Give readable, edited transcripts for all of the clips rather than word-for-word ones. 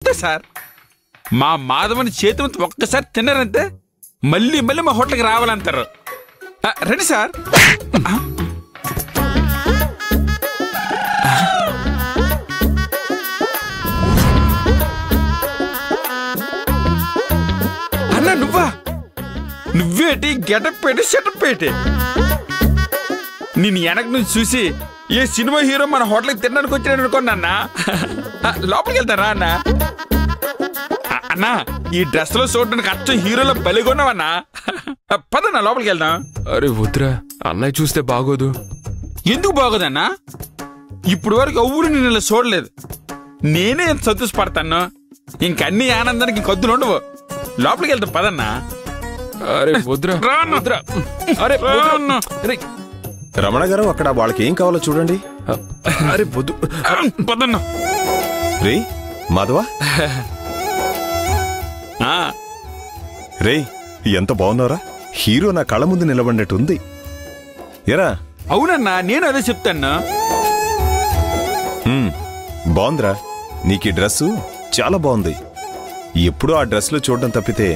Sir మా మాధవని చేతి ఒక్కసారి తిన్నారంటే మళ్ళీ మళ్ళీ మా హోటల్కి రావాలంటారు. రండి సార్. అన్నా నువ్వా? నువ్వేటి గెటప్ పెట్టి సెటప్ పెట్టి నేను వెనక నుంచి చూసి ఏ సినిమా హీరో మన హోటల్కి తినడానికి వచ్చాడు అనుకోన్నా. లోపలికి వెళ్తారా అన్న? అన్నా ఈ డ్రెస్ లో చూడడానికి అచ్చం హీరోలో బలిగొన్నావన్నా. పదన్నా లోపలికి వెళ్దాం. అరే వద్దురా, అన్నయ్య చూస్తే బాగోదు. ఎందుకు బాగోదన్నా? ఇప్పుడు వరకు ఎవ్వరు నేను ఇలా చూడలేదు. నేనే ఎంత సంతోషపడతాను. ఇంకన్నీ ఆనందానికి ఇంకొద్దులు ఉండవు. లోపలికి వెళ్తాం పదన్నా. అరే వద్దురా. అరే రమణ గారు, అక్కడ వాళ్ళకి ఏం కావాలో చూడండి. అరే వద్దు పదన్నా. రే మాధవా, రే ఎంత బాగున్నారా? హీరో నా కళ్ళ ముందు నిలబడినట్టుంది. ఎరా? అవునన్నా, నేను అదే చెప్తాన్నా. బాగుందిరా, నీకు ఈ డ్రెస్సు చాలా బాగుంది. ఎప్పుడూ ఆ డ్రెస్లో చూడడం తప్పితే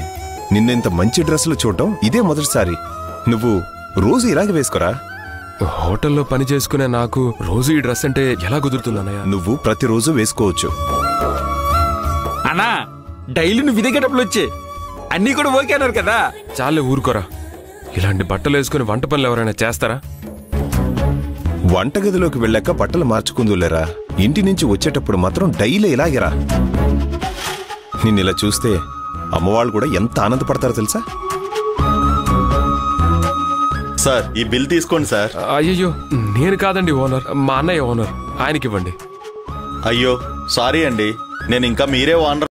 నిన్నెంత మంచి డ్రెస్సులు చూడటం ఇదే మొదటిసారి. నువ్వు రోజు ఇలాగే వేసుకోరా. హోటల్లో పని చేసుకునే నాకు రోజు ఈ డ్రెస్ అంటే ఎలా కుదురుతుందన్నయ్య? నువ్వు ప్రతిరోజు వేసుకోవచ్చు. అన్నా డైలీ నువ్వు ఇదే గెటప్లు వచ్చే అన్నీ కూడా ఓకే అన్నారు కదా. చాలే ఊరుకోరా. ఇలాంటి బట్టలు వేసుకుని వంట పనులు ఎవరైనా చేస్తారా? వంటగదిలోకి వెళ్ళాక బట్టలు మార్చుకుందులేరా. ఇంటి నుంచి వచ్చేటప్పుడు మాత్రం డైలీ ఇలాగేరా. నిన్నిలా చూస్తే అమ్మవాళ్ళు కూడా ఎంత ఆనందపడతారో తెలుసా? సార్ ఈ బిల్ తీసుకోండి సార్. అయ్యో నేను కాదండి ఓనర్, మా అన్నయ్య ఓనర్, ఆయనకి ఇవ్వండి. అయ్యో సారీ అండి, నేను ఇంకా మీరే ఓనర్